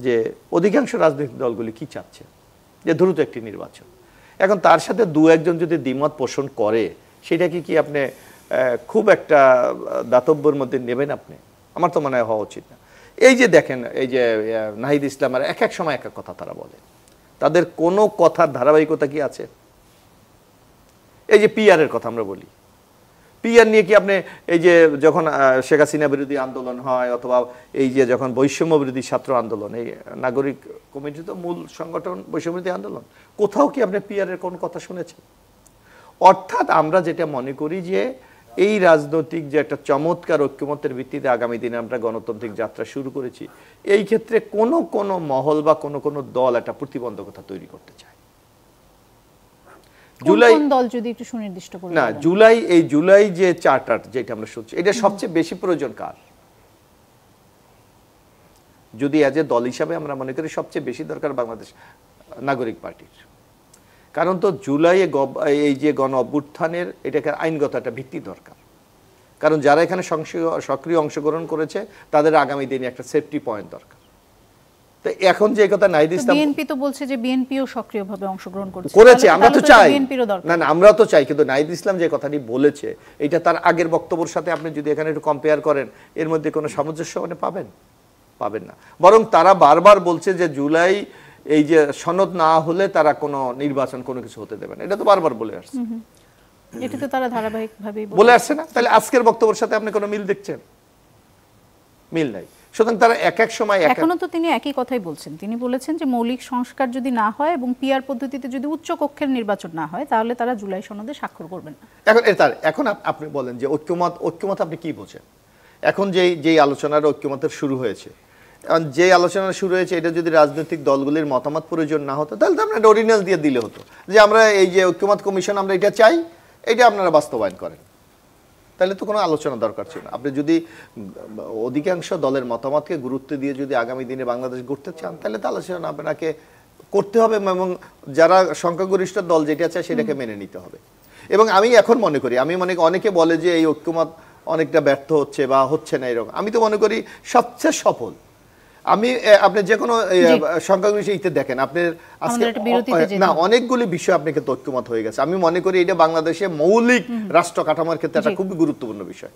যে অধিকাংশ রাজনৈতিক দলগুলি কি চাচ্ছে, যে দ্রুত একটি নির্বাচন। এখন তার সাথে দু একজন যদি দ্বিমত পোষণ করে, সেটা কি আপনি খুব একটা দাতব্যের মধ্যে নেবেন আপনি? আমার তো মনে হয় হওয়া উচিত না। এই যে দেখেন, এই যে নাহিদ ইসলামের এক এক সময় এক এক কথা তারা বলে, তাদের কোনো কথার ধারাবাহিকতা কি আছে? এই যে পিআরের কথা আমরা বলি, পিআর নিয়ে কি আপনি এই যে যখন শেখ হাসিনা বিরোধী আন্দোলন হয়, অথবা এই যে যখন বৈষম্য বিরোধী ছাত্র আন্দোলন, এই নাগরিক কমিটি তো মূল সংগঠন বৈষম্য বিরোধী আন্দোলন, কোথাও কি আপনি পিআরের কোন কথা শুনেছেন? অর্থাৎ আমরা যেটা মনে করি যে এই রাজনৈতিক যে একটা চমৎকার ঐক্যমত্যের ভিত্তিতে আগামী দিনে আমরা গণতান্ত্রিক যাত্রা শুরু করেছি, এই ক্ষেত্রে কোন মহল বা কোন দল একটা প্রতিবন্ধকতা তৈরি করতে চায়। জুলাই দল যদি একটু সুনির্দিষ্ট করে না, জুলাই যে চার্টার যেটা আমরা শুনছি, এটা সবচেয়ে বেশি প্রয়োজন কার? যদি এজ এ দল হিসাবে আমরা মনে করি সবচেয়ে বেশি দরকার বাংলাদেশ নাগরিক পার্টির। কারণ তো জুলাই এই যে গণ অভ্যুত্থানের এটাকে আইনগত একটা ভিত্তি দরকার। কারণ যারা এখানে সক্রিয় অংশগ্রহণ করেছে তাদের আগামী দিনে একটা সেফটি পয়েন্ট দরকার। তো এখন যে কথা নাহিদ ইসলাম, বিএনপি তো বলছে যে বিএনপিও সক্রিয়ভাবে অংশগ্রহণ করেছে, আমরা তো চাই, না আমরা তো চাই, কিন্তু নাহিদ ইসলাম যে কথাটি বলেছে এটা তার আগের বক্তব্যের সাথে আপনি যদি এখানে একটু কম্পেয়ার করেন, এর মধ্যে কোনো সামঞ্জস্য মানে পাবেন না। বরং তারা বারবার বলছে যে জুলাই এই যে সনদ না হলে তারা কোনো নির্বাচন কোনো কিছু হতে দেবে না, এটা তো বারবার বলে আসছে। এটা তো তারা ধারাবাহিকভাবে বলে আসছে না? তাহলে আজকের বক্তব্যের সাথে আপনি কোনো মিল দেখছেন? মিল নাই। সুতরাং তারা এক এক সময় এখনো তো তিনি একই কথাই বলছেন। তিনি বলেছেন যে মৌলিক সংস্কার যদি না হয় এবং পিআর পদ্ধতিতে যদি উচ্চ কক্ষের নির্বাচন না হয়, তাহলে তারা জুলাই সনদে স্বাক্ষর করবেন না। এখন আপনি বলেন যে ঐক্যমত আপনি কি বোঝেন? এখন যেই আলোচনার ঐক্যমতের শুরু হয়েছে, যে আলোচনা শুরু হয়েছে, এটা যদি রাজনৈতিক দলগুলির মতামত প্রয়োজন না হতো, তাহলে তো আপনার অর্ডিন্যান্স দিয়ে দিলে হতো যে আমরা এই যে ঐক্যমত কমিশন আমরা এটা চাই, এটা আপনারা বাস্তবায়ন করেন। তাহলে তো কোনো আলোচনা দরকার ছিল না। আপনি যদি অধিকাংশ দলের মতামতকে গুরুত্ব দিয়ে যদি আগামী দিনে বাংলাদেশ গড়তে চান, তাহলে তো আলোচনা আপনাকে করতে হবে, এবং যারা সংখ্যাগরিষ্ঠ দল যেটা চায় সেটাকে মেনে নিতে হবে। এবং আমি এখন মনে করি, অনেকে বলে যে এই ঐক্যমত অনেকটা ব্যর্থ হচ্ছে বা হচ্ছে না এরকম, আমি তো মনে করি সবচেয়ে সফল। আপনি যে কোনো সংখ্যাগরিষ্ঠ ইতে দেখেন, আপনার আজকে না অনেকগুলি বিষয় আপনাকে ঐক্যমত হয়ে গেছে। আমি মনে করি এটা বাংলাদেশে মৌলিক রাষ্ট্র কাঠামোর ক্ষেত্রে একটা খুবই গুরুত্বপূর্ণ বিষয়।